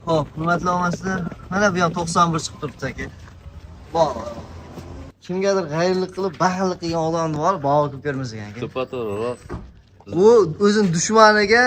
Xo'p, hurmatli omonatlar, mana bu ham 91 chiqib turibdi aka. Bor. Kimgadir g'ayirlik qilib, baxillik qilgan odam bor, bog'i ko'p bermasak aka. To'pato'g'ri. U o'zini dushmaniga,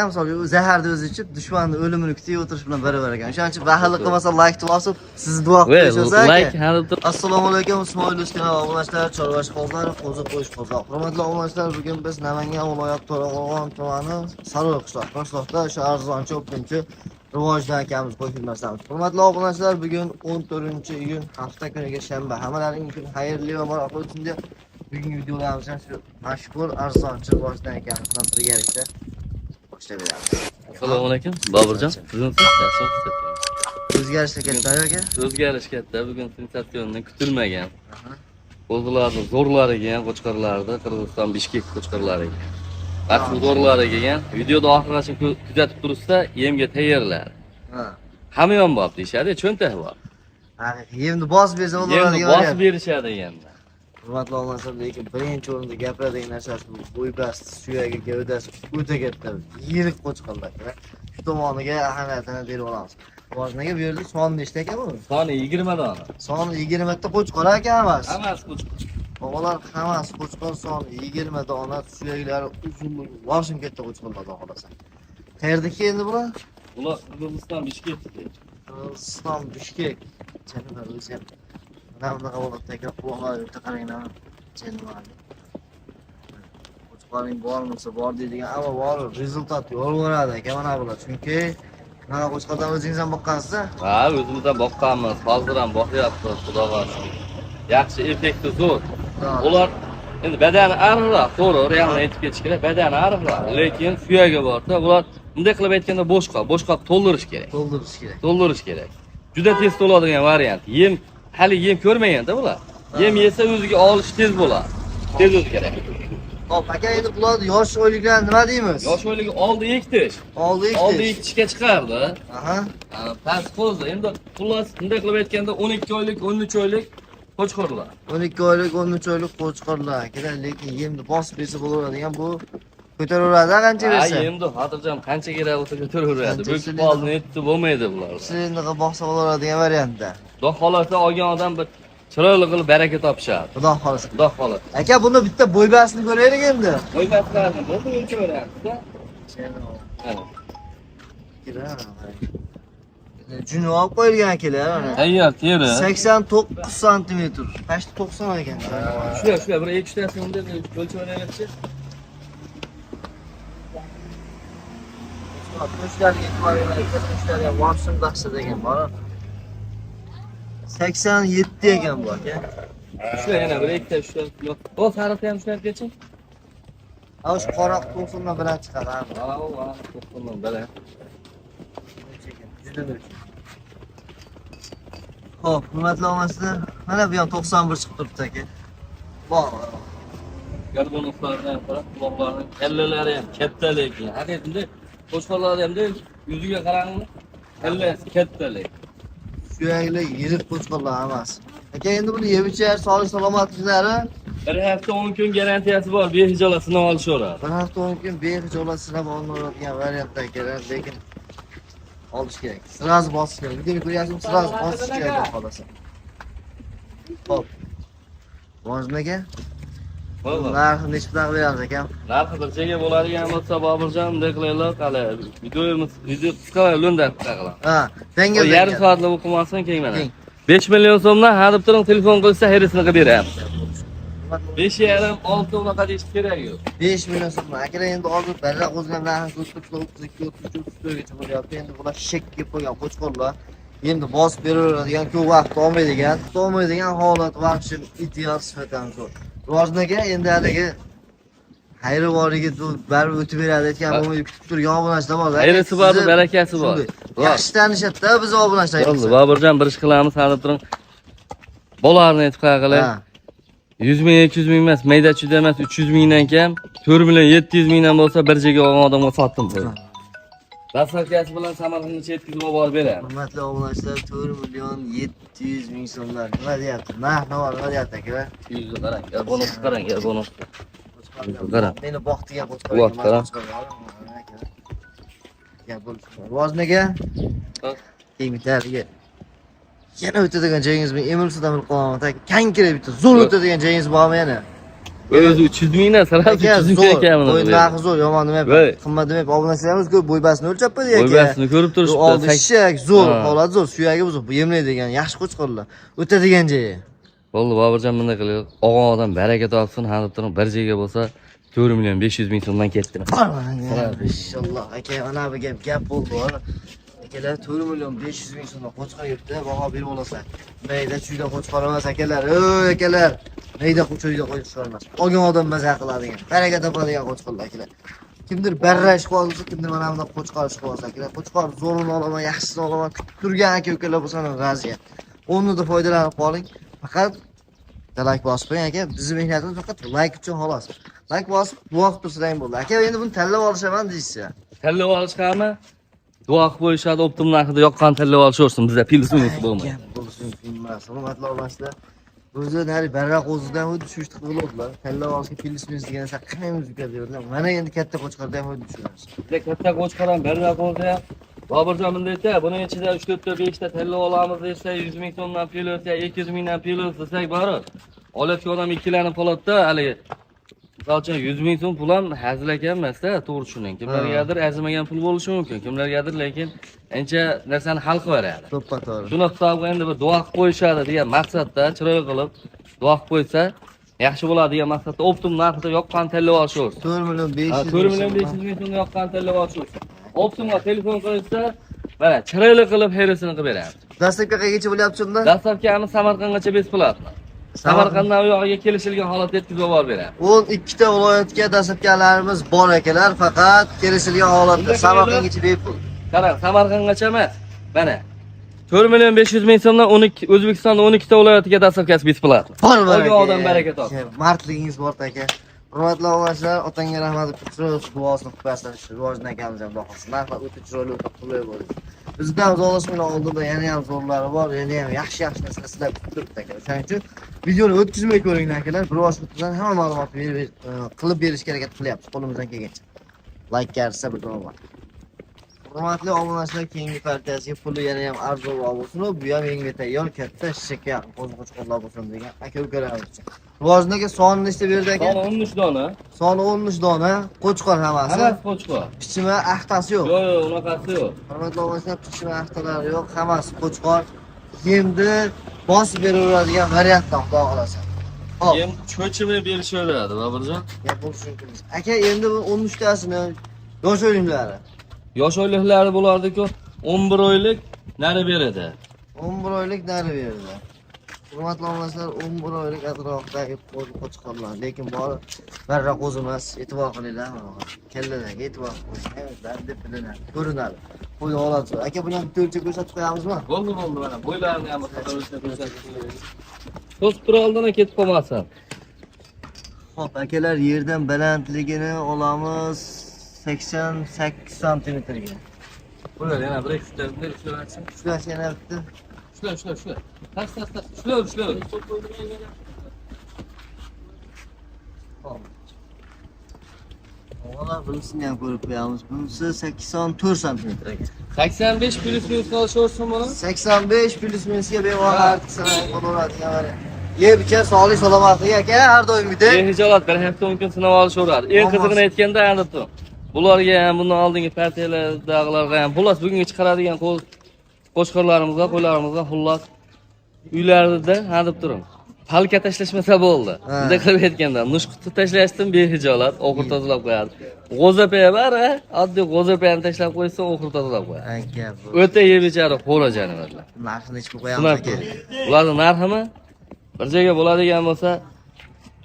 misol u zaharni o'zi ichib, dushmanning o'limini kutib o'tirish bilan barobar ekan. O'shaning uchun baxillik qilmasa like bosib, sizni duo qilish olsa aka. Like hali Assalomu alaykum, Ismoil kanal obunachilar, Chorvash qozlari, qo'ziq qo'yish qozlari. Hurmatli obunachilar, bugun biz Namangan viloyati To'raqo'rg'on tumani Sarvar qishloqda o'sha arzonchi o'pinchi rivojdan akamiz qo'shilmasamiz. Hurmatli obunachilar, bugun 14-iyun hafta kuniga shanba. Hammalaring uchun xayrli va muvaffaq bo'lsin deb bugungi videolarimizni shu mashhur arzonchi rivojdan akamiz bilan birgalikda boshlaymiz. Assalomu alaykum, Boburjon. Sizning O'zgarishlar katta aka. O'zgarish katta. Bugun sensatsiyonni kutilmagan. Qo'zilarning zo'rlariga, qo'chqorlarni Qirg'iziston Bishkek qo'chqorlariga. Asl zo'rlariga kelgan. Videoda oxirigacha kuzatib turibsizlar, yemga tayyorlar. Ha. Hamma yon bor deyshadi, cho'ntak bor. Yemni bosib bersa Yemni bo'ladi. bosib berishadi endi. Hurmatli obunachilar, lekin birinchi o'rinda gapiradigan narsasi bu bo'ybasti, suyagi, gavdasi o'ta katta, yirik qo'chqorlar. Shu tomoniga ahamiyatini berib olamiz. Rivojnaga bu yerda soni nechta ekan bu? Soni 20 dona. Soni 20 ta qo'chqor ekan emas. Hammasi qo'chqor. Bog'lar hammasi qo'chqor, soni 20 dona, suyaklari uzunligi boshim katta qo'chqorlardan xolasa. Qayerdaki endi bular? Ular Qirg'iziston Bishkek. Qirg'iziston Bishkek. Janob o'zi ham. Mana bunaqa bo'ladi ekan, quloqlar o'ta qaranglar. Janob. Qo'chqoring bormisa bor deydigan, ammo bor, rezultat yo'laveradi ekan mana bular. Chunki mana qo'chqordan o'zingiz ham boqqansiz-a? Ha, o'zimizdan boqqanmiz, hozir ham boqyapmiz, xudoga shukr. Yaxshi effekti zo'r. Ular endi badani ariqroq, to'g'ri, realni aytib ketish kerak, badani ariqroq, lekin suyagi bor-da, ular bunday qilib aytganda bo'sh qop to'ldirish kerak. To'ldirish kerak. Juda tez to'ladigan variant. Hali yem ko'rmaganda bular. Yem yesa o'ziga olish tez bo'ladi. Tez o'zgaradi. Hop, aka endi bularni yosh oyliklar nima deymiz? Yosh oyligi oldi ektish. Oldi ekishga chiqardi. Aha. Past qo'zi. Endi xullas bunday qilib aytganda 12 oylik, 13 oylik qo'chqorlar. 12 oylik, 13 oylik qo'chqorlar. Lekin yemni bosib bersa bo'laveradigan bu ko'taraveradi qancha bersa. Ha, endi xotirjam qancha kerak bo'lsa ko'taraveradi. Bo'kib qoldi, netdi bo'lmaydi bular. Silindiga boqsa bo'laveradigan variantda. Xudo xolasa olgan odam bir chiroyli qilib baraka topishadi. Xudo xolasa. Xudo xolasa. Aka, buni bitta bo'ybasini ko'raylik endi. Bo'ybaslarni bo'ldi o'lchaveramiz-da. Juni olib qo'yilgan akalar mana. Tayyor teri. 89 sm. Pashti 90 ekan. Shular bir 2 tasini deb o'lchaveraylik-chi. Qo'shlarga e'tibor beraylik, qo'shlarga mavsum dahsa degan bor. 87 ekan bu aka. Shular yana bir ikkita shular yo'q. O sariq ham shulargacha. O'sha qora 90 dan bilan chiqadi. Ha, 90 dan bilan. Xo'p, hurmatli omonatlar, mana bu ham 91 chiqib turibdi aka. Bor. Garbonovlardan qarab, quloqlarning kallalari ham katta lekin. Haqiqatda qo'chqorlar hamda yuziga qarangmi? Kallasi katta lekin. Suyakli yirik qo'chqorlar emas. Aka, endi buni yeb ichar, sog'lik salomatliklari bir hafta 10 kun garantiyasi bor, behijola sinab olishaveradi. bir hafta 10 kun behijola sinab olinadigan variantda kerak, lekin olish kerak. Sirasi bosish kerak. Videoni ko'ryapsizmi? Sirasi bosish kerak deb qolasa. Xo'p. Vojnaga narxi nechta beramiz ekan? Narxi bir chega bo'ladigan bo'lsa, Boburjon, bunday qilaylik, qala video qisqa lo'nda qilamiz. Ha, tenga yarim soatlab o'qimasin keyin mana. 5 million so'mdan hadib turib telefon qilsa, herisini qilib beramiz. 5,5 6 unaqa deyish kerak yo'q. 5 million so'm. Akalar endi hozir barra qo'zgan narxi 32, 33 gacha bo'lyapti. Endi bular shek kelib qo'ygan qo'chqorlar. Endi bosib beraveradigan, ko'p vaqt olmaydigan holat vaqti ideal sifatdan zo'r. Rivojnaga endi haligi xayrivoriga baribir o'tib beradi aytgan bo'lmaydi, kutib turgan obunachilar bor. Hayrisi bor, barakasi bor. Yaxshi tanishadi-da biz obunachilar. Bo'ldi, Boburjon bir ish qilamiz, hadib turing. Bolalarni aytib qo'yaqalar. 100 ming, 200 ming emas, mayda-chuyda emas, 300 mingdan kam, 4 million 700 mingdan bo'lsa bir joyga olgan odamga sotdim qo'y. Dastlabkasi bilan Samarqandga yetkazib olib beradi. Hurmatli obunachilar, 4 million 700 ming so'mlar. Nima deyapti? Nima deyapti aka? 200 qarang, bonus qarang, bonus. Qarang. Meni boqdigan qo'chqor. Gap bo'lsin. Rivojniga keng bitarga. Yana o'tadigan joyingiz men emilsidan bilib qolaman. Kankirib bitta zo'r o'tadigan joyingiz bormi yana? O'zi 300 mingdan sirasi 300 ming ekanmi? Qo'y narxi zo'r, yomon demayman. Qimmat demayman. Obunachilarimiz ko'p bo'ybasini o'lchab qo'ydi aka. Bo'ybasini ko'rib turishibdi. Oldi shak zo'r, holat zo'r, suyagi buzuq, yemlaydigan yaxshi qo'chqorlar. O'tadigan joyi. Bo'ldi, Boburjon bunday qilyapti. Og'on odam baraka topsin, hanib turib bir joyga bo'lsa 4 million 500 ming so'mdan ketdi. Inshaalloh aka, mana bu gap bo'ldi. Akalar 4 million 500 ming so'mdan qo'chqor yuribdi, baho berib olasan. Mayda chuyda qo'chqor emas akalar. Ey akalar, mayda chuyda qo'chqor emas. Olgan odam maza qiladigan, baraka topadigan qo'chqorlar akalar. Kimdir barrash qolsa, kimdir mana bunday qo'chqor chiqib olsa akalar. Qo'chqor zo'rini olaman, yaxshisini olaman, kutib turgan aka ukalar bo'lsa raziyat. O'rnida foydalanib qoling. Faqat like bosib qo'ying aka. Bizning mehnatimiz faqat like uchun xolos. Like bosib duo qilib tursangiz bo'ldi. Aka endi buni tanlab olishaman deysiz. Tanlab olishqami? Duo qilib qo'yishadi, optim narxida yoqqan tanlab olishaversin. Bizda pilsuniz bo'lmaydi. Bo'lsin, emas. Hurmatli obunachilar. O'zi nari barraq o'zidan xuddi shu ishni qiliblar. Tanlab olishga pilsuniz degan narsa qanday o'zgar deyaptilar. Mana endi katta qo'chqorda ham xuddi shunasi. Bizda katta qo'chqor ham barraq bo'lsa, Boburjon bunday aytdi, buning ichida 3 ta 5 ta tanlab olamiz desa, 100 ming so'mdan pil o'tsa, 200 mingdan pil o'tsak borib. Olayotgan odam ikkilanib qoladi-da, haligi. Misol uchun 100 ming so'm pul ham hazil ekanmas-da, to'g'ri tushuning. Kimlargadir arzimagan pul bo'lishi mumkin, kimlargadir lekin ancha narsani hal qilib beradi. To'ppa-to'g'ri. Shuni hisobga endi bir duo qilib qo'yishadi degan maqsadda chiroyli qilib duo qilib qo'ysa, yaxshi bo'ladi degan maqsadda optim narxida yoqqan tanlab olishaversin. 4 million 500 4 million 500 ming so'mga yoqqan tanlab olishaversin. Optimga telefon qilsa, mana chiroyli qilib herisini qilib beradi. Dastlabki qayergacha bo'lyapti unda? Dastlabkami Samarqandgacha beplatno. Samarqanddan u yoqqa kelishilgan holatda yetkazib olib beradi. 12 ta viloyatga dastlabkilarimiz bor akalar, faqat kelishilgan holatda Samarqandgacha bepul. Qarang, Samarqandgacha emas. Mana 4 million 500 ming so'mdan 12 O'zbekistonda 12 ta viloyatiga dastlabkasi beplatno. Olgan odam baraka topsin. Mardligingiz bor aka. Hurmatli obunachilar, otangga rahmat deb turib, duosini qilib shu rivojdan akamiz ham boqsin. Narxlar o'ta chiroyli, o'ta qulay bo'ldi. Bizdan uzoqlashmay oldida yana ham zo'rlari bor, yana ham yaxshi narsalar sizlar kutib turibdi aka. Shuning uchun videoni o'tkazmay ko'ringlar akalar. Rivojdan hamma ma'lumotni qilib berishga harakat qilyapmiz qo'limizdan kelgancha. Like garsa bir to'g'ri. Hurmatli obunachilar, keyingi partiyasiga puli yana ham arzonroq bo'lsin. Bu ham yangi tayyor katta shishaka qo'ziqo'chqorlar bo'lsin degan aka ukalarimiz uchun. Rivojniga soni nechta berdi aka? Soni 13 dona. Soni 13 dona, qo'chqor hammasi. Hammasi qo'chqor. Pichima axtasi yo'q. Yo'q, unaqasi yo'q. Hurmatli obunachilar, pichima axtalari yo'q, hammasi qo'chqor. Yemni bosib beraveradigan variantdan xudo xolasa. Hop. Yem cho'chimay berishaveradi, Boburjon. Gap bo'lishi mumkin. Aka, endi bu 13 tasini yosh o'yinlari. Yosh oyliklari bo'lardi-ku, 11 oylik nari beradi. 11 oylik nari beradi. Hurmatli obunachilar, 11 oylik atrofidagi qo'chqorlar, lekin bor barra qo'z emas, e'tibor qilinglar. Kalladagi e'tibor qo'yinglar deb bilinadi. Ko'rinadi. Qo'yni oladi. Aka, buni ham bitta o'lchab ko'rsatib qo'yamizmi? Bo'ldi, mana bo'ylarini ham ko'rsatib. To'sib tura oldina ketib qolmasin. Xo'p, akalar, yerdan balandligini olamiz 88 santimetrga. Bular yana bir ekstremda ishlayapti. Shular yana bitta. Shular. Tas. Shular. Oğlan bunisini ham ko'rib qo'yamiz. Bunisi 84 santimetr aka. 85 plus minus olishaversin buni. 85 plus minusga bemalol sanab bo'ladigan var. Yebcha sog'lik salomatligi aka har doimgidek. Behijolat bir hafta mumkin sinab olishaveradi. Eng qizig'ini aytganda endi bularga ham bundan oldingi partiyalardagilarga ham xullas bugungi chiqaradigan qo'shqorlarimizga, qo'ylarimizga xullas uylarida hadib turing. Palka tashlashmasa bo'ldi. Bunday qilib aytganda, nushqutni tashlashdan behijolat oxir tozalab qo'yadi. G'o'zapaya bor, oddiy g'o'zapayani tashlab qo'ysa oxir tozalab qo'yadi. Aka bu. O'ta yebechari xo'ra jonivorlar. Narxini hech qo'yamiz aka. Ularning narximi bir joyga bo'ladigan bo'lsa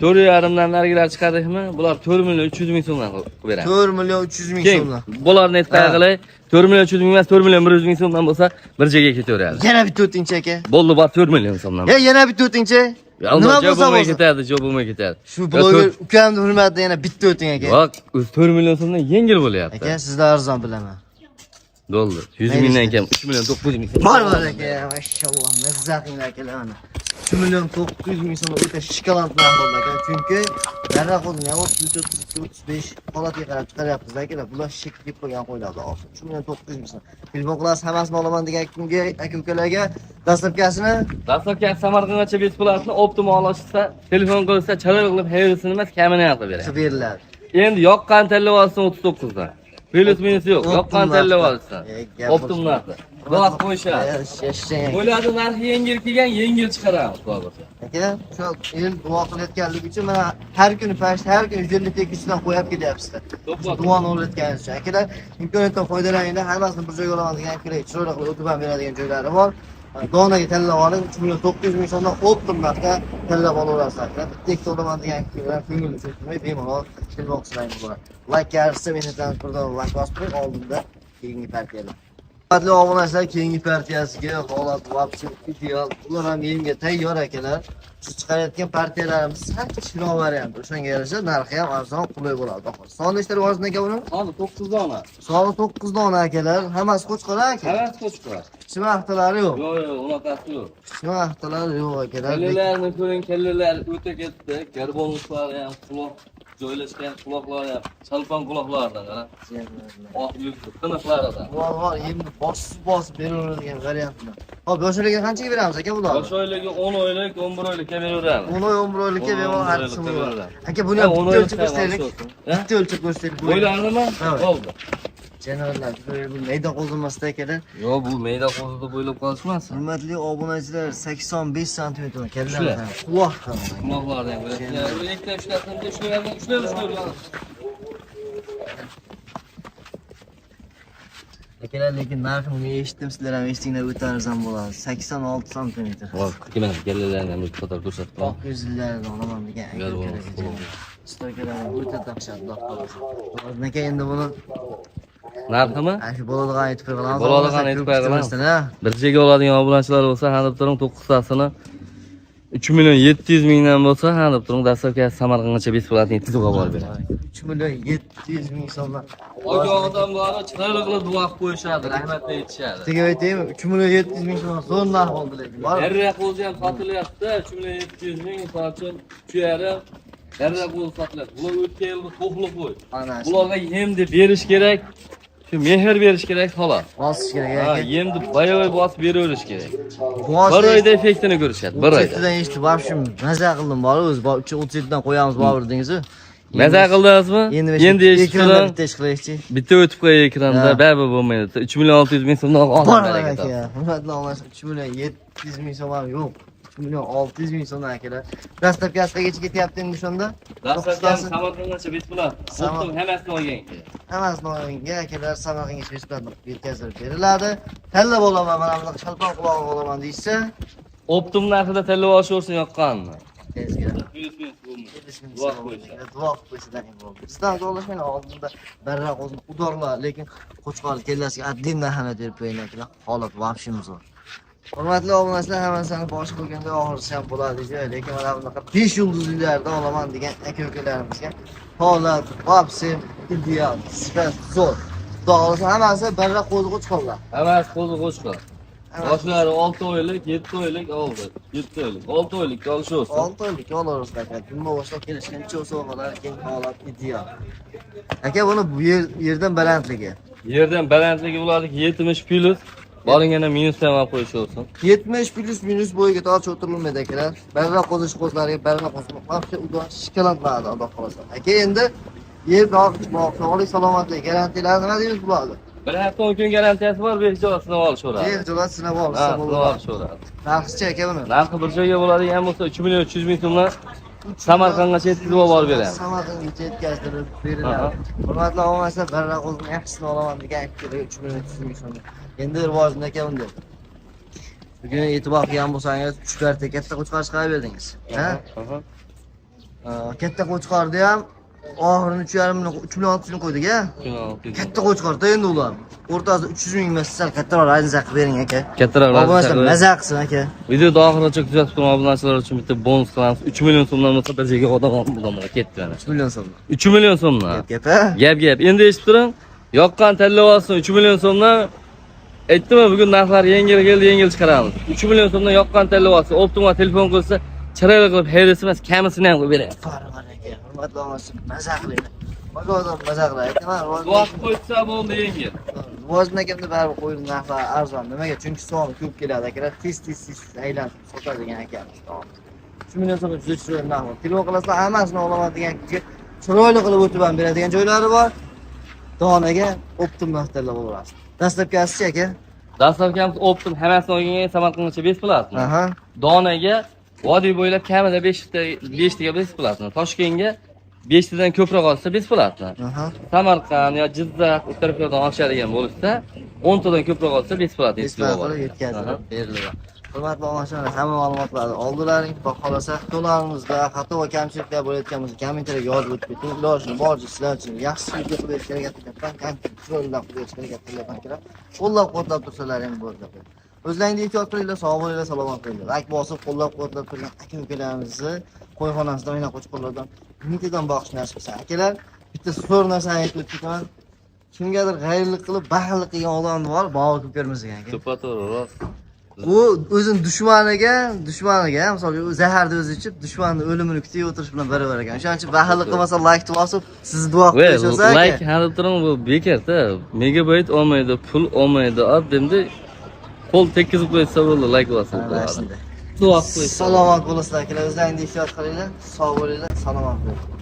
4,5 dan narigilar chiqadikmi? Bular 4 million 300 ming so'mdan qilib beradi. 4 million 300 ming so'mdan. Bularni aytay qilay, 4 million 300 ming emas, 4 million 100 ming so'mdan bo'lsa bir joyga ketaveradi. Yana bitta o'tinchi aka. Bo'ldi, bor 4 million so'mdan. Yana bitta o'tinchi. Nima bo'lsa bo'lmay ketadi. Shu bloger ukamning hurmatida yana bitta o'ting aka. Yo'q, o'zi 4 million so'mdan yengil bo'lyapti. Aka, sizdan arzon bilaman. Bo'ldi. 100 mingdan kam 3 million 900 ming. Bor aka, mashalloh, mazza qilinglar akalar mana. 3 milyon 900 ming so'm o'ta shikolant narxlarda ekan. Chunki darra qo'zini ham 35 holatga qarab chiqaryapmiz akalar. Bular shekil deb qo'ygan qo'ylardi hozir. 3 milyon 900 ming so'm. Telefon qilasiz, hammasini olaman degan kunga aka-ukalarga dastlabkasini Samarqandgacha besplatni optimal olishsa, telefon qilsa, chala qilib hayrisini emas, kamini qilib beradi. qilib beriladi. Endi yoqqan tanlab olsin 39 dan. Plus minus yo'q. Yoqqan tanlab olsin. Optim narxi. Bular qo'yishadi. Bo'ladi narxi yengil kelgan, yengil chiqaramiz hozir. Aka, shu el duo qilayotganligi uchun mana har kuni pashta, har kuni 150 tekisdan qo'yib ketyapsizlar. Duo o'rgatganingiz uchun. Akalar, imkoniyatdan foydalaninglar. Hammasini bir joyga olaman degan akalar, chiroyli qilib o'tib ham beradigan joylari bor. Donaga tanlab oling, 3 million 900 ming so'mdan optim narxda tanlab olaverasizlar. Bitta olaman degan akalar ko'ngilni cho'kmay bemalol telefon qilsangiz bo'ladi. Like yarisi meni transportdan like bosib qo'ying oldinda keyingi partiyalar. Hurmatli obunachilar, keyingi partiyasiga holat vaqti ideal. Ular ham yemga tayyor akalar. Siz chiqarayotgan partiyalarimiz ancha shiro variant. O'shanga yarasha narxi ham arzon, qulay bo'ladi. Soni nechta rivojdan aka buni? Soni 9 dona. Soni 9 dona akalar. Hammasi qo'chqor aka. Hammasi qo'chqor. Chimaqtalari yo'q. Yo'q, unaqasi yo'q. Chimaqtalari yo'q akalar. Kallalarni ko'ring, kallalar o'ta katta, garbonlari ham, quloq joylashgan quloqlari ham, chalpon quloqlardan qara. Oq yuzli qiniqlaridan. Bor, endi bosib beraveradigan variantlar. Hop, yosh oylarga qanchaga beramiz aka bularni? Yosh oylarga 10 oylik, 11 oylikka beraveramiz. 10 oy, 11 oylikka bemalol haqqisi bo'ladi. Aka, buni ham bitta o'lchab ko'rsaylik. Bitta o'lchab ko'rsaylik. Bo'ylarinimi? Bo'ldi. Janobllar, bu mayda qo'zilmasda akalar. Yo'q, bu mayda qo'zida bo'ylab qolishmas. Hurmatli obunachilar, 85 sm kallalar. Quloq ham. Quloqlari ham bo'ladi. Ikkita ushlasam, ushlayveradi. Akalar, lekin narxini eshitdim, sizlar ham eshitdinglar, o'tarizam bo'ladi. 86 sm. Voy, kimlar kellalarni ham ko'tarib ko'rsatdim. Oq yuzlarni olaman degan aka. Stokalar o'ta dahshat, Xudo naka endi buni narximi? shu bo'ladigan aytib qo'yganmiz. Bo'ladigan aytib qo'yganmiz. Bir joyga oladigan obunachilar bo'lsa, ha deb turing 9 tasini 3 million 700 mingdan bo'lsa, ha deb turing dastlabki Samarqandgacha besplatni tizimga olib beradi. 3 million 700 ming so'mdan. Ogohdan bori chiroyli qilib duo qilib qo'yishadi, rahmatli aytishadi. Sizga aytaymi, 3 million 700 ming so'm zo'r narx oldi lekin. Darra qo'zi ham sotilyapti, 3 million 700 ming, so'rachim 3,5 darra qo'zi sotilyapti. Bular o'tgan yil to'qliq qo'y. Bularga yemni berish kerak. Shu mehr berish kerak xolos. Bosish kerak Ha, aka. yemni bayoy bosib beraverish kerak. Bir oyda effektini ko'rishadi, bir oyda. Sizdan eshitib, vobshim maza qildim bor, o'zi 37 dan qo'yamiz bordingiz-ku. Maza qildingizmi? Endi ekranda bitta ish qilaylikchi. Bitta o'tib qo'y ekranda, baribir bo'lmaydi. 3 million 600 ming so'mdan olib aka. Hurmatli obunachilar, 3 million 700 ming so'm ham yo'q. 3 million 600 ming so'mdan akalar. Dastlabkasigacha ketyapti endi shunda. Dastlabki Samarqandgacha besplat. Hammasini olgan. Hammasini olganga akalar Samarqandgacha besplatni yetkazib beriladi. Tanlab olaman, mana bunaqa shalpon quloq olaman deysa, Optim narxida tanlab olishaversin yoqqanmi? tezgina. Duo qo'ysa. Duo qo'ysadan bo'ldi. Sizdan zo'rlashmang, oldinda barra qo'zini udorlar, lekin qo'chqor kellasiga addim ahamiyat berib qo'ying akalar. Holat vobshim zo'r. Hurmatli obunachilar, hammasini bosh bo'lganda oxirisi ham bo'ladi, lekin mana bunaqa 5 yulduzlilarda olaman degan aka-ukalarimizga holat vobshim ideal, sifat zo'r. Xudo xolasa hammasi barra qo'zi qo'chqorlar. Hammasi qo'zi qo'chqor. Boshlari 6 oylik, 7 oylik oldi. 7 oylik, 6 oylik olishaversin. 6 oylik olaversin aka. Bunga boshlab kelishgancha sovg'alar keng holat ideal. Aka, buni bu yerdan balandligi. Yerdan balandligi bo'ladi 70 plus. Boringana minus ham olib qo'yishaversin. 70 plus minus bo'yiga torch o'tirilmaydi akalar. Barra qo'zish qo'zlariga barra qo'zmoq vaqti uda shikolatlanadi, Xudo xolasa. Aka, endi yer dog'chimoq, sog'lik salomatlik garantiyalari nima deymiz bularga? Bir hafta 10 kun garantiyasi bor, 5 joy sinab olishaveradi. 5 joy sinab Ha, olsa sinab bo'ladi. olishaveradi. Narxi-chi aka buni? Narxi bir joyga bo'ladigan bo'lsa 3 million 300 ming so'mdan Samarqandgacha yetkazib olib beramiz. Samarqandgacha yetkazdirib beriladi. Hurmatli obunachilar, barra qo'zini yaxshisini olaman degan akalar 3 million 300 ming so'm. Endi rivojini aka bunda. Bugun e'tibor qilgan bo'lsangiz, 3 karta katta qo'chqor chiqarib berdingiz. Ha? Katta qo'chqorda ham oxirini 3,5 million 3 million 600 ming qo'ydik-a? Katta qo'chqorda endi ular. O'rtasida 300 ming emas, sal kattaroq razniya qilib bering aka. Kattaroq obunachilar maza qilsin aka. Videoda oxirigacha kuzatib turgan obunachilar uchun bitta bonus qilamiz. 3 million so'mdan bo'lsa bir joyga odam bulamlar ketdi mana. 3 million so'm. 3 million so'mdan. Gap-a? Gap. Endi eshitib turing. Yoqqan tanlab olsin 3 million so'mdan Aytdim bugun narxlar yengil keldi, yengil chiqaramiz. 3 million so'mdan yoqqan televizor, Optima telefon qo'ysa, chiroyli qilib haydasa emas, kamisini ham qilib beramiz. Farq bor aka. Hurmatli omonlar, maza qiling. Bak odam maza qilaydi. Aytaman, Vaqt qo'ysa bo'ldi yengil. rivojdan kimda baribir qo'yib narxlar arzon. Nimaga? Chunki savol ko'p keladi akalar. Tez aylanib sotadigan akamiz. 3 million so'm juda chiroyli narx bor. Telefon qilasizlar, hammasini olaman degan kishiga chiroyli qilib o'tib ham beradigan joylari bor. Donaga Optim mahtalab bo'lasiz. Dastlabkisi aka. Dastlabkamiz Optim hammasini olganga Samarqandgacha besplatni. Aha. Donaga vodiy bo'ylab kamida 5 taga besplatni. Toshkentga 5 tadan ko'proq olsa besplatni. Aha. Samarqand yo Jizzax u taraflardan olishadigan bo'lsa, 10 tadan ko'proq olsa besplatni Qilib yetkazib beriladi. Hurmatli omonlar, hamma ma'lumotlarni oldilaring. Xudo xolasa, to'larimizda xato va kamchiliklar bo'layotgan bo'lsa, kommentariyga yozib o'tib keting. Ilojini boricha sizlar uchun yaxshi video qilib berishga harakat qilyapman. Chiroyli qilib berishga harakat qilyapman akalar. Qo'llab-quvvatlab tursanlaring bo'ldi. O'zlaringizni ehtiyot qilinglar, sog' bo'linglar, salomat bo'linglar. Like bosib, qo'llab-quvvatlab turgan aka-ukalarimizni qo'yxonasida o'ynab qo'chqorlardan umiddan boqish nasib qilsin. Akalar, bitta zo'r narsani aytib o'taman. Kimgadir g'ayirlik qilib, baxillik qilgan odam bor, bog'i ko'p bermagan aka. To'ppa-to'g'ri rost. U o'zini dushmaniga, masalan, u zaharni o'zi ichib, dushmanning o'limini kutib o'tirish bilan barobar ekan. O'shaning uchun baxillik qilmasa, like bosib, sizni duo qilish bo'lsa aka. Like hali turing bu bekarda. Megabayt olmaydi, pul olmaydi. Odamda qo'l tekkizib qo'ysa bo'ldi, like bosib. Duo qilib. Salomat bo'lasizlar akalar, o'zlaringizni ehtiyot qilinglar, sog' bo'linglar, salomat bo'ling.